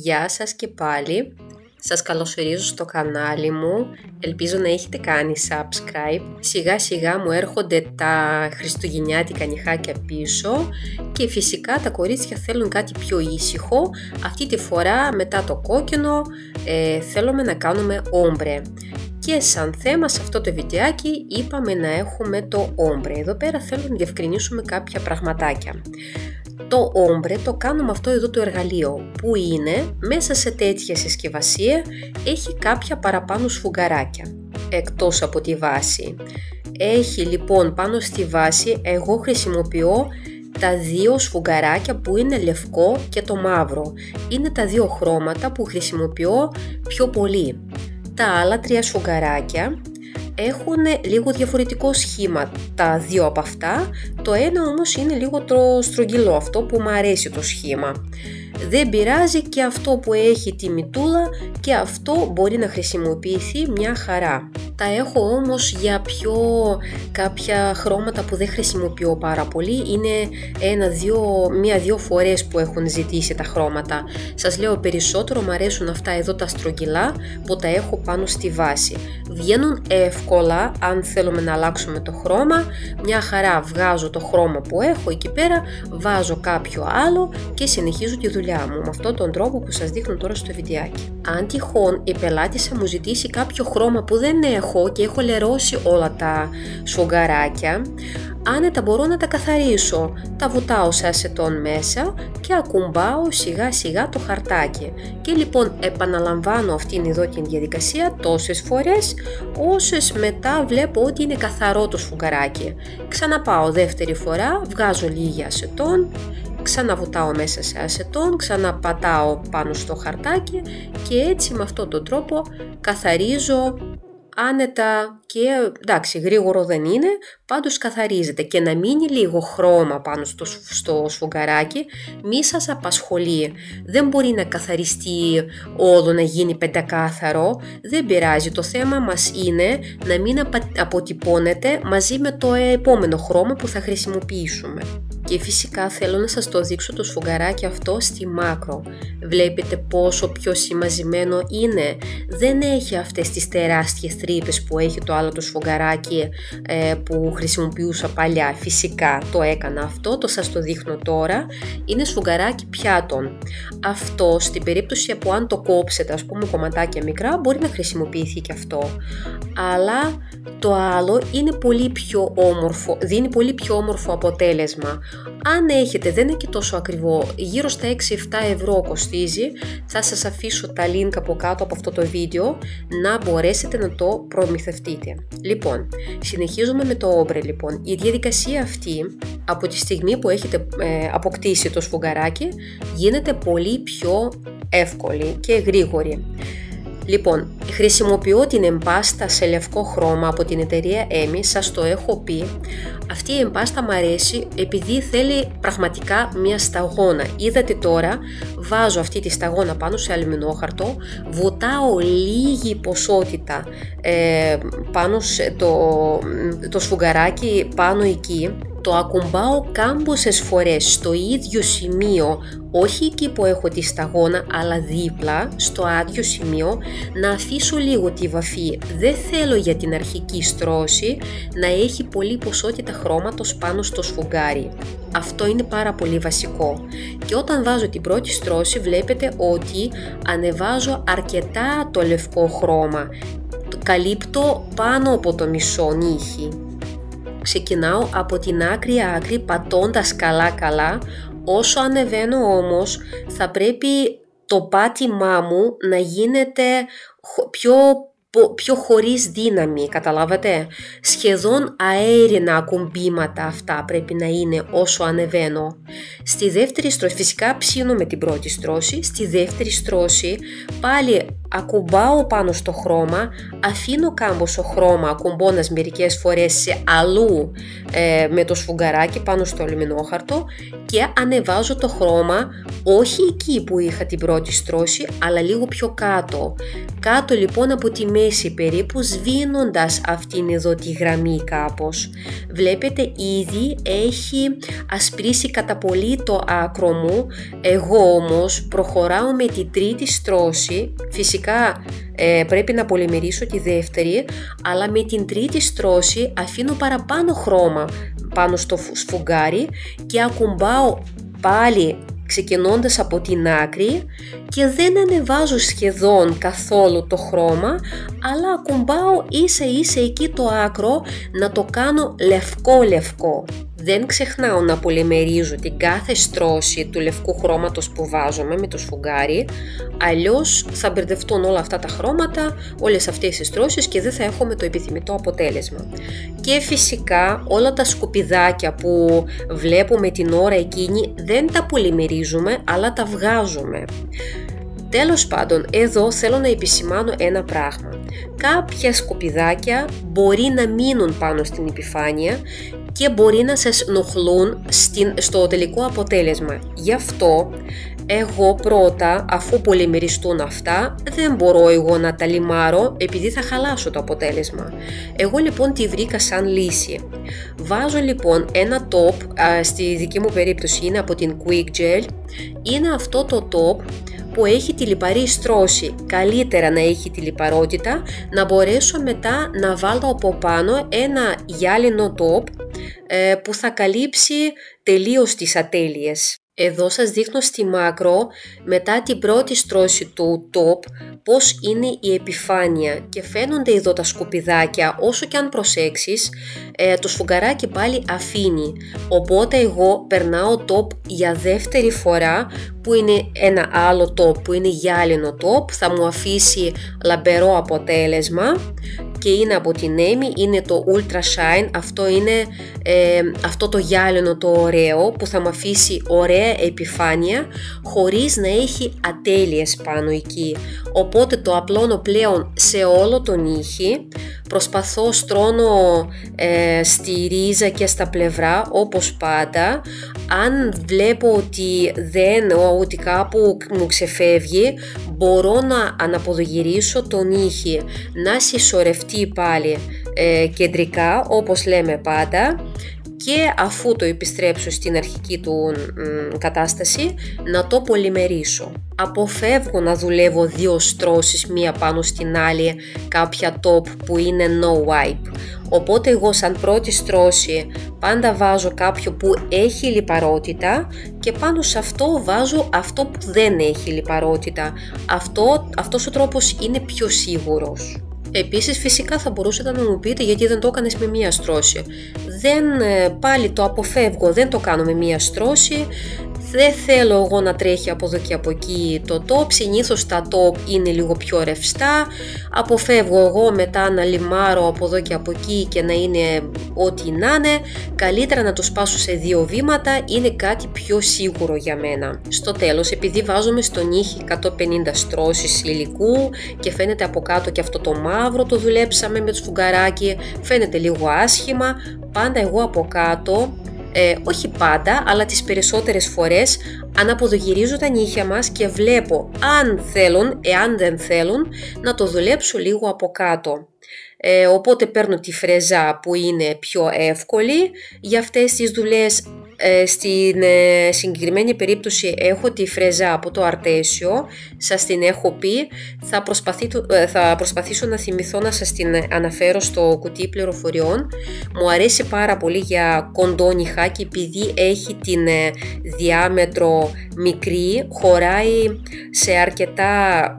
Γεια σας και πάλι, σας καλωσορίζω στο κανάλι μου, ελπίζω να έχετε κάνει subscribe. Σιγά σιγά μου έρχονται τα χριστουγεννιάτικα νυχάκια πίσω και φυσικά τα κορίτσια θέλουν κάτι πιο ήσυχο. Αυτή τη φορά μετά το κόκκινο θέλουμε να κάνουμε όμπρε. Και σαν θέμα σε αυτό το βιντεάκι είπαμε να έχουμε το όμπρε. Εδώ πέρα θέλω να διευκρινίσουμε κάποια πραγματάκια. Το όμπρε το κάνουμε αυτό εδώ το εργαλείο που είναι μέσα σε τέτοια συσκευασία, έχει κάποια παραπάνω σφουγγαράκια εκτός από τη βάση. Έχει λοιπόν πάνω στη βάση, εγώ χρησιμοποιώ τα δύο σφουγγαράκια που είναι λευκό και το μαύρο. Είναι τα δύο χρώματα που χρησιμοποιώ πιο πολύ. Τα άλλα τρία σφουγγαράκια έχουν λίγο διαφορετικό σχήμα τα δύο από αυτά, το ένα όμως είναι λίγο το στρογγυλό, αυτό που μου αρέσει το σχήμα. Δεν πειράζει, και αυτό που έχει τη μυτούλα και αυτό μπορεί να χρησιμοποιηθεί μια χαρά. Τα έχω όμως για κάποια χρώματα που δεν χρησιμοποιώ πάρα πολύ, είναι μία-δύο φορές που έχουν ζητήσει τα χρώματα. Σας λέω, περισσότερο μου αρέσουν αυτά εδώ τα στρογγυλά που τα έχω πάνω στη βάση. Βγαίνουν εύκολα αν θέλουμε να αλλάξουμε το χρώμα, μια χαρά βγάζω το χρώμα που έχω εκεί πέρα, βάζω κάποιο άλλο και συνεχίζω τη δουλειά μου με αυτόν τον τρόπο που σας δείχνω τώρα στο βιντεάκι. Αν τυχόν η πελάτησα μου ζητήσει κάποιο χρώμα που δεν έχω και έχω λερώσει όλα τα σφουγγαράκια, άνετα μπορώ να τα καθαρίσω. Τα βουτάω σε ασετόν μέσα και ακουμπάω σιγά σιγά το χαρτάκι. Και λοιπόν επαναλαμβάνω αυτήν εδώ την διαδικασία τόσες φορές, όσες μετά βλέπω ότι είναι καθαρό το σφουγγαράκι. Ξαναπάω δεύτερη φορά, βγάζω λίγη ασετόν, ξαναβουτάω μέσα σε ασετόν, ξαναπατάω πάνω στο χαρτάκι και έτσι με αυτόν τον τρόπο καθαρίζω άνετα και εντάξει, γρήγορο δεν είναι, πάντως καθαρίζεται. Και να μείνει λίγο χρώμα πάνω στο σφουγγαράκι μη σας απασχολεί. Δεν μπορεί να καθαριστεί όλο, να γίνει πεντακάθαρο, δεν πειράζει. Το θέμα μας είναι να μην αποτυπώνεται μαζί με το επόμενο χρώμα που θα χρησιμοποιήσουμε. Και φυσικά θέλω να σας το δείξω το σφουγγαράκι αυτό στη μάκρο. Βλέπετε πόσο πιο σημαζεμένο είναι. Δεν έχει αυτές τις τεράστιες τρύπες που έχει το άλλο το σφουγγαράκι που χρησιμοποιούσα παλιά. Φυσικά το έκανα αυτό, το σας το δείχνω τώρα. Είναι σφουγγαράκι πιάτων. Αυτό στην περίπτωση που αν το κόψετε, ας πούμε κομματάκια μικρά, μπορεί να χρησιμοποιηθεί και αυτό. Αλλά το άλλο είναι πολύ πιο όμορφο, δίνει πολύ πιο όμορφο αποτέλεσμα. Αν έχετε, δεν είναι και τόσο ακριβό, γύρω στα 6-7 ευρώ κοστίζει, θα σας αφήσω τα link από κάτω από αυτό το βίντεο να μπορέσετε να το προμηθευτείτε. Λοιπόν, συνεχίζουμε με το όμπρε λοιπόν. Η διαδικασία αυτή, από τη στιγμή που έχετε αποκτήσει το σφουγγαράκι, γίνεται πολύ πιο εύκολη και γρήγορη. Λοιπόν, χρησιμοποιώ την εμπάστα σε λευκό χρώμα από την εταιρεία Emi, σας το έχω πει. Αυτή η εμπάστα μου αρέσει επειδή θέλει πραγματικά μια σταγόνα. Είδατε τώρα, βάζω αυτή τη σταγόνα πάνω σε αλουμινόχαρτο, βουτάω λίγη ποσότητα πάνω το σφουγγαράκι πάνω εκεί, το ακουμπάω κάμποσες φορές στο ίδιο σημείο, όχι εκεί που έχω τη σταγόνα, αλλά δίπλα στο άδειο σημείο, να αφήσω λίγο τη βαφή. Δεν θέλω για την αρχική στρώση να έχει πολλή ποσότητα χρώματος πάνω στο σφουγγάρι. Αυτό είναι πάρα πολύ βασικό. Και όταν βάζω την πρώτη στρώση βλέπετε ότι ανεβάζω αρκετά το λευκό χρώμα. Καλύπτω πάνω από το μισό νύχι. Ξεκινάω από την άκρη πατώντας καλά. Όσο ανεβαίνω όμως θα πρέπει το πάτημά μου να γίνεται πιο χωρίς δύναμη, καταλάβατε. Σχεδόν αέρινα ακουμπήματα αυτά πρέπει να είναι όσο ανεβαίνω. Στη δεύτερη στρώση, φυσικά ψήνω με την πρώτη στρώση, στη δεύτερη στρώση πάλι ακουμπάω πάνω στο χρώμα, αφήνω κάμποσο χρώμα ακουμπώντας μερικές φορές σε αλλού με το σφουγγαράκι πάνω στο αλουμινόχαρτο και ανεβάζω το χρώμα όχι εκεί που είχα την πρώτη στρώση, αλλά λίγο πιο κάτω. Κάτω λοιπόν από τη μέση μέση περίπου, σβήνοντας αυτήν εδώ τη γραμμή κάπως. Βλέπετε ήδη έχει ασπρίσει κατά πολύ το άκρο μου. Εγώ όμως προχωράω με τη τρίτη στρώση. Φυσικά πρέπει να πολυμερίσω τη δεύτερη, αλλά με την τρίτη στρώση αφήνω παραπάνω χρώμα πάνω στο σφουγγάρι και ακουμπάω πάλι ξεκινώντας από την άκρη και δεν ανεβάζω σχεδόν καθόλου το χρώμα, αλλά ακουμπάω ίσα ίσα εκεί το άκρο να το κάνω λευκό. Δεν ξεχνάω να πολυμερίζω την κάθε στρώση του λευκού χρώματος που βάζουμε με το σφουγγάρι, αλλιώς θα μπερδευτούν όλα αυτά τα χρώματα, όλες αυτές οι στρώσεις και δεν θα έχουμε το επιθυμητό αποτέλεσμα. Και φυσικά όλα τα σκουπιδάκια που βλέπουμε την ώρα εκείνη δεν τα πολυμερίζουμε, αλλά τα βγάζουμε. Τέλος πάντων, εδώ θέλω να επισημάνω ένα πράγμα. Κάποια σκουπιδάκια μπορεί να μείνουν πάνω στην επιφάνεια και μπορεί να σας ενοχλούν στο τελικό αποτέλεσμα. Γι' αυτό εγώ πρώτα, αφού πολυμεριστούν αυτά, δεν μπορώ εγώ να τα λιμάρω επειδή θα χαλάσω το αποτέλεσμα. Εγώ λοιπόν τη βρήκα σαν λύση. Βάζω λοιπόν ένα top, στη δική μου περίπτωση είναι από την Quick Gel, είναι αυτό το top που έχει τη λιπαρή στρώση, καλύτερα να έχει τη λιπαρότητα, να μπορέσω μετά να βάλω από πάνω ένα γυάλινο top που θα καλύψει τελείως τις ατέλειες. Εδώ σας δείχνω στη μάκρο μετά την πρώτη στρώση του top πώς είναι η επιφάνεια και φαίνονται εδώ τα σκουπιδάκια. Όσο και αν προσέξεις το σφουγγαράκι πάλι αφήνει, οπότε εγώ περνάω top για δεύτερη φορά που είναι ένα άλλο top που είναι γυάλινο top, θα μου αφήσει λαμπερό αποτέλεσμα και είναι από την Amy, είναι το Ultra Shine, αυτό είναι αυτό το γυάλινο το ωραίο που θα μου αφήσει ωραία επιφάνεια χωρίς να έχει ατέλειες πάνω εκεί. Οπότε το απλώνω πλέον σε όλο τον ήχη, προσπαθώ στρώνω στη ρίζα και στα πλευρά όπως πάντα. Αν βλέπω ότι κάπου μου ξεφεύγει, μπορώ να αναποδογυρίσω τον ήχη, να συσσωρευτεί πάλι κεντρικά όπως λέμε πάντα, και αφού το επιστρέψω στην αρχική του κατάσταση να το πολυμερίσω. Αποφεύγω να δουλεύω δύο στρώσεις μία πάνω στην άλλη, κάποια top που είναι no wipe. Οπότε εγώ σαν πρώτη στρώση πάντα βάζω κάποιο που έχει λιπαρότητα και πάνω σε αυτό βάζω αυτό που δεν έχει λιπαρότητα. Αυτός ο τρόπος είναι πιο σίγουρος. Επίσης φυσικά θα μπορούσατε να μου πείτε γιατί δεν το έκανες με μία στρώση. Πάλι το αποφεύγω, δεν το κάνω με μία στρώση. Δεν θέλω εγώ να τρέχει από εδώ και από εκεί το top, συνήθως τα top είναι λίγο πιο ρευστά, αποφεύγω εγώ μετά να λιμάρω από εδώ και από εκεί και να είναι ό,τι να είναι, καλύτερα να το σπάσω σε δύο βήματα, είναι κάτι πιο σίγουρο για μένα. Στο τέλος, επειδή βάζουμε στον ήχη 150 στρώσεις υλικού και φαίνεται από κάτω και αυτό το μαύρο το δουλέψαμε με το σφουγγαράκι, φαίνεται λίγο άσχημα, πάντα εγώ από κάτω, όχι πάντα, αλλά τις περισσότερες φορές αναποδογυρίζω τα νύχια μας και βλέπω αν θέλουν, εάν δεν θέλουν, να το δουλέψω λίγο από κάτω. Οπότε παίρνω τη φρεζά που είναι πιο εύκολη για αυτές τις δουλειές. Στην συγκεκριμένη περίπτωση έχω τη φρεζά από το Αρτέσιο, σας την έχω πει, θα προσπαθήσω να θυμηθώ να σας την αναφέρω στο κουτί πληροφοριών. Μου αρέσει πάρα πολύ για κοντό νυχάκι επειδή έχει την διάμετρο μικρή, χωράει σε αρκετά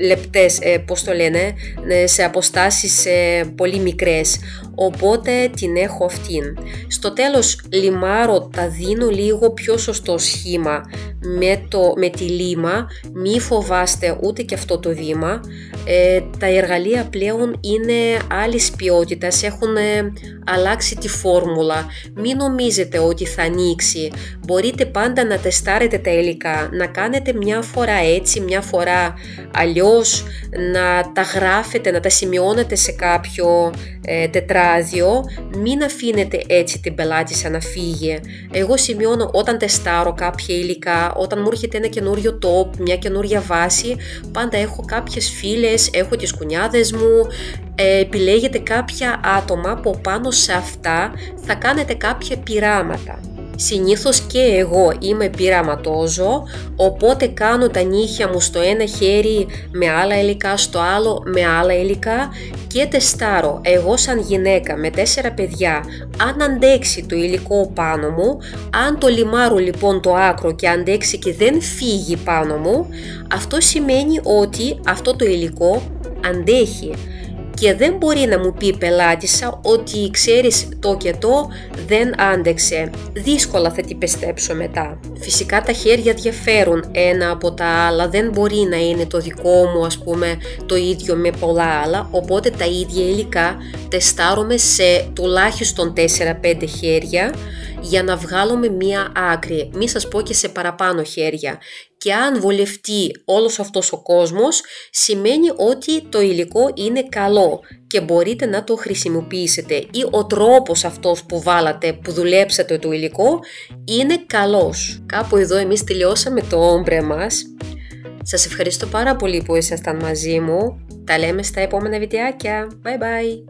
λεπτές, σε αποστάσεις πολύ μικρές, οπότε την έχω αυτήν. Στο τέλος λιμάρω, τα δίνω λίγο πιο σωστό σχήμα με τη λίμα, μη φοβάστε ούτε και αυτό το βήμα. Τα εργαλεία πλέον είναι άλλης ποιότητας, έχουν αλλάξει τη φόρμουλα, μην νομίζετε ότι θα ανοίξει, μπορείτε πάντα να τεστάρετε τα υλικά, να κάνετε μια φορά έτσι, μια φορά αλλιώς, να τα γράφετε, να τα σημειώνετε σε κάποιο τετράδιο, μην αφήνετε έτσι την πελάτησα να φύγει. Εγώ σημειώνω όταν τεστάρω κάποια υλικά, όταν μου έρχεται ένα καινούριο top, μια καινούρια βάση, πάντα έχω κάποιες φίλες κοπέλες, έχω τις κουνιάδες μου, επιλέγετε κάποια άτομα που πάνω σε αυτά θα κάνετε κάποια πειράματα. Συνήθως και εγώ είμαι πειραματόζω, οπότε κάνω τα νύχια μου στο ένα χέρι με άλλα υλικά, στο άλλο με άλλα υλικά και τεστάρω εγώ σαν γυναίκα με 4 παιδιά αν αντέξει το υλικό πάνω μου. Αν το λιμάρω λοιπόν το άκρο και αντέξει και δεν φύγει πάνω μου, αυτό σημαίνει ότι αυτό το υλικό αντέχει. Και δεν μπορεί να μου πει πελάτησα ότι ξέρεις το και το δεν άντεξε. Δύσκολα θα την πιστέψω μετά. Φυσικά τα χέρια διαφέρουν ένα από τα άλλα, δεν μπορεί να είναι το δικό μου το ίδιο με πολλά άλλα, οπότε τα ίδια υλικά τεστάρουμε σε τουλάχιστον 4-5 χέρια για να βγάλουμε μία άκρη, μη σας πω και σε παραπάνω χέρια. Και αν βολευτεί όλος αυτός ο κόσμος, σημαίνει ότι το υλικό είναι καλό και μπορείτε να το χρησιμοποιήσετε ή ο τρόπος αυτός που βάλατε, που δουλέψατε το υλικό, είναι καλός. Κάπου εδώ εμείς τελειώσαμε το όμπρε μας. Σας ευχαριστώ πάρα πολύ που ήσασταν μαζί μου. Τα λέμε στα επόμενα βιντεάκια. Bye bye!